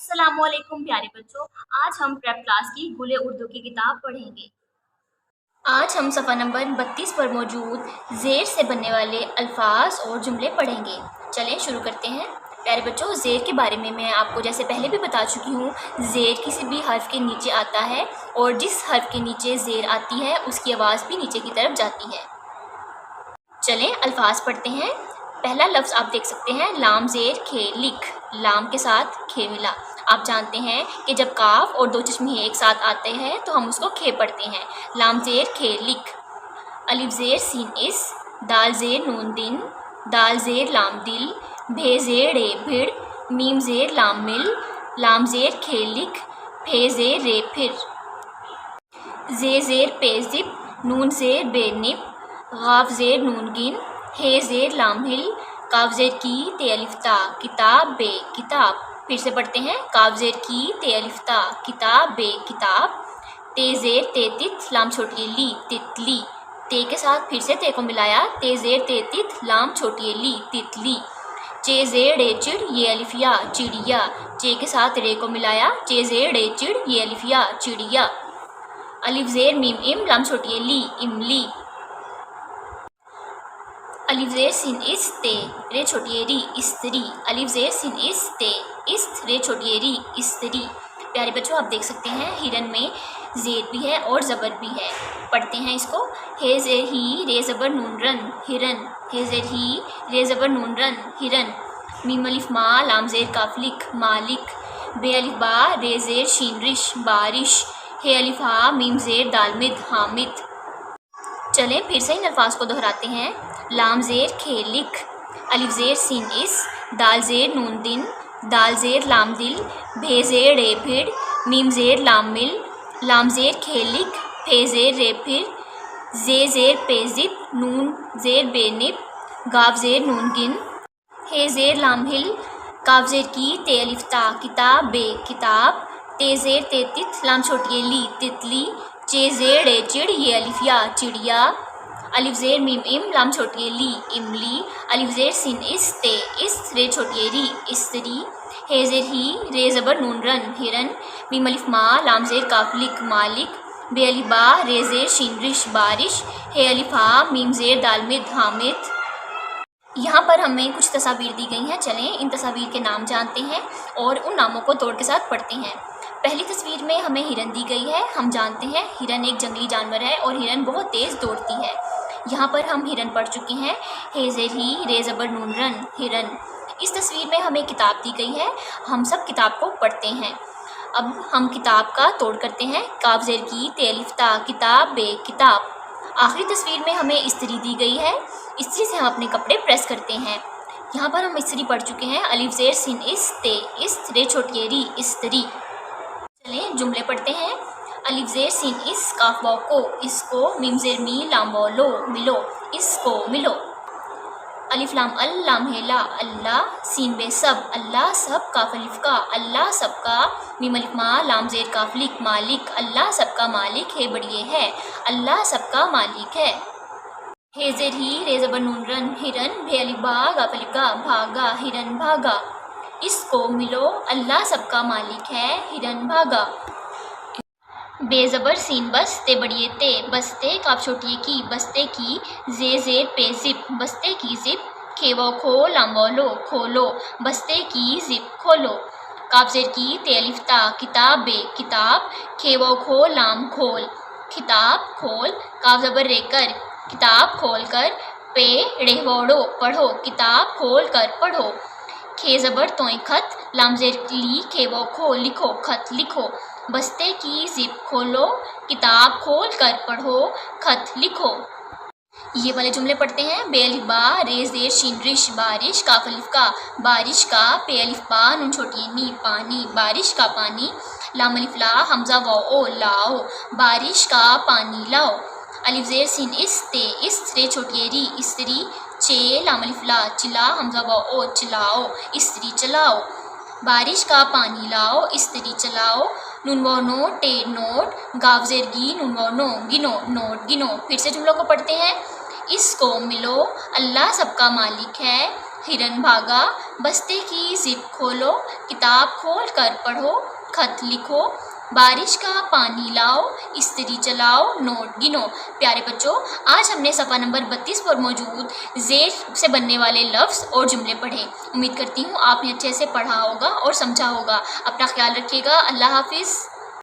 अस्सलाम वालेकुम प्यारे बच्चों। आज हम प्रेप क्लास की गुले उर्दू की किताब पढ़ेंगे। आज हम सफ़ा नंबर 32 पर मौजूद ज़ेर से बनने वाले अल्फाज और जुमले पढ़ेंगे। चलें शुरू करते हैं। प्यारे बच्चों, ज़ेर के बारे में मैं आपको जैसे पहले भी बता चुकी हूँ, ज़ेर किसी भी हर्फ के नीचे आता है और जिस हर्फ के नीचे ज़ेर आती है उसकी आवाज़ भी नीचे की तरफ जाती है। चलें अल्फाज पढ़ते हैं। पहला लफ्ज़ आप देख सकते हैं, लाम ज़ेर खे लिख। लाम के साथ खे मिला। आप जानते हैं कि जब काफ और दो चश्मे एक साथ आते हैं तो हम उसको खे पढ़ते हैं। लाम ज़ेर खे लिख। अलिफ ज़ेर सीन इस, दाल ज़ेर नून दिन, दाल ज़ेर लाम दिल, भे ज़ेर रे भिड़, मीम ज़ेर लाम मिल, लाम ज़ेर खे लिख, फे ज़ेर रे फिर। ज़े ज़ेर पे ज़िप, नून ज़ेर बे निप, गाफ ज़ेर नून गिन, हे ज़ेर लाम हिल, काफ ज़ेर की ते अलिफ ता, किताब बे किताब। फिर से पढ़ते हैं, काफ ज़ेर की ते अलिफ ता, किताब बे किताब। ते ज़ेर ते तित, लाम छोटी ली, तितली। ते के साथ फिर से ते को मिलाया, ते ज़ेर ते तित, लाम छोटी ली, तितली। चे ज़ेर रे चिड़, ये अलिफ या, चिड़िया। चे के साथ रे को मिलाया, चे ज़ेर रे चिड़, ये अलिफ या, चिड़िया। अलिफ ज़ेर मीम इम, लाम छोटी ली, इमली। अलिफ ज़ेर सिन इस ते, रे छोटी री, इस्त्री। अलिफ ज़ेर सिन इस ते इस्त, रे छोटी री, इस्त्री। प्यारे बच्चों, आप देख सकते हैं हिरन में ज़ेर भी है और ज़बर भी है। पढ़ते हैं इसको। हे ज़ेर ही, रे ज़बर नून रन, हिरन। हे ज़ेर ही, रे ज़बर नून रन, हिरन। मीम अलिफ मा, लाम ज़ेर काफ लिख, मालिक। बे अलिफ बा, रे ज़ेर शीन रिश, बारिश। हे अलिफ हा, मीम ज़ेर दालमिद, हामिद। चलें फिर से इन अल्फाज को दोहराते हैं। लाम ज़ेर खे लिख, अलिफ ज़ेर सीन इस, दाल ज़ेर नून दिन, दाल ज़ेर लाम दिल, भे ज़ेर रे भिड़, मीम ज़ेर लाम मिल, लाम ज़ेर खे लिख, फे ज़ेर रे फिर। ज़े ज़ेर पे ज़िप, नून ज़ेर बे निप, गाफ ज़ेर नून गिन, हे ज़ेर लाम हिल, काफ ज़ेर की ते अलिफ ता, किताब बे किताब। ते ज़ेर ते तित, लाम छोटी ली, तितली। चे ज़ेर रे चिड़, ये अलिफ या, चिड़िया। अलिफ ज़ेर मीम इम, लाम छोटी ली, इमली। अलिफ ज़ेर सिन इस ते इस, रे छोटी री, इस्त्री। हे ज़ेर ही, रे ज़बर नून रन, हिरन। मीम अलिफ मा, लाम ज़ेर काफ लिख, मालिक। बे अलिफ बा, रे ज़ेर शीन रिश, बारिश। हे अलिफ हा, मीम ज़ेर दालमिद, हामिद। यहाँ पर हमें कुछ तस्वीर दी गई हैं। चलें इन तस्वीर के नाम जानते हैं और उन नामों को तोड़ के साथ पढ़ते हैं। पहली तस्वीर में हमें हिरन दी गई है। हम जानते हैं हिरन एक जंगली जानवर है और हिरन बहुत तेज़ दौड़ती है। यहाँ पर हम हिरन पढ़ चुके हैं। हे ज़ेर ही, रे ज़बर नून रन, हिरन। इस तस्वीर में हमें किताब दी गई है। हम सब किताब को पढ़ते हैं। अब हम किताब का तोड़ करते हैं। काफ ज़ेर की ते अलिफ ता, किताब बे किताब। आखिरी तस्वीर में हमें इस्त्री दी गई है। इस्त्री से हम अपने कपड़े प्रेस करते हैं। यहाँ पर हम इस्त्री पढ़ चुके हैं। अलिफ ज़ेर सिन इस ते इस, रे छोटी री, इस्त्री। चलें जुमले पढ़ते हैं। अलिफ ज़ेर सिन इस, काफ वाव को, इसको। मीम ज़ेर मी, लाम वाव लो, मिलो, इसको मिलो। अलिफ लाम अल, लाम हेला, अल्लाह। सीन बे सब, अल्लाह सब। काफ अलिफ का, अल्लाह सबका। मीम अलिफ मा, लाम ज़ेर काफ लिख, मालिक। अल्लाह सबका मालिक है, बढ़िए है, अल्लाह सबका मालिक है। हे ज़ेर ही, रे ज़बर नून रन, हिरन। भे अलिफ बा, गाफ अलिफ गा, भागा, हिरन भागा। इसको मिलो, अल्लाह सबका मालिक है, हिरन भागा। बेज़बर सीन बस, ते बढ़िए ते, बस्ते। काफ छोटी की, बस्ते की। ज़े ज़ेर पे ज़िप, बस्ते की ज़िप। खे वाव खो, लाम वाव लो, खोलो, बस्ते की ज़िप खोलो। काफ ज़ेर की ते अलिफ ता, किताब बे किताब। खे वाव खो, लाम खोल, किताब खोल। काफ ज़बर रे कर, किताब खोल कर। पे रे वाव पढ़ो, किताब खोल कर पढ़ो। खे ज़बर तोय खत, लाम ज़ेर ली, खे वाव खो, लिखो, खत लिखो। बस्ते की ज़िप खोलो, किताब खोल कर पढ़ो, खत लिखो। ये वाले जुमले पढ़ते हैं। बे अलिफ बा, रे ज़ेर शीन रिश, बारिश। काफ अलिफ का, बारिश का। पे अलिफ बा, नून छोटी नी, पानी, बारिश का पानी। लाम अलिफ ला, हमज़ा वाव ओ, लाओ, बारिश का पानी लाओ। अलिफ ज़ेर सिन इस ते इस, रे छोटी री, इस्त्री। चे लाम अलिफ ला, चिला, हमज़ा वाव ओ, चिलाओ, इस्त्री चलाओ। बारिश का पानी लाओ, इस्त्री चलाओ। नून वाव नो, टे नोट। गाफ ज़ेर गी, नून वाव नो, गिनो, नोट गिनो। फिर से जुमलों को पढ़ते हैं। इसको मिलो, अल्लाह सबका मालिक है, ہرن بھاگا، بستے کی زپ کھولو، کتاب کھول کر پڑھو، خط لکھو، بارش کا پانی لاؤ، استری چلاؤ، نوٹ گنو۔ پیارے بچوں، آج ہم نے صفحہ نمبر 32 پر موجود زیر سے بننے والے لفظ اور جملے پڑھے۔ امید کرتی ہوں آپ نے اچھے سے پڑھا ہوگا اور سمجھا ہوگا۔ اپنا خیال رکھیے گا۔ اللہ حافظ۔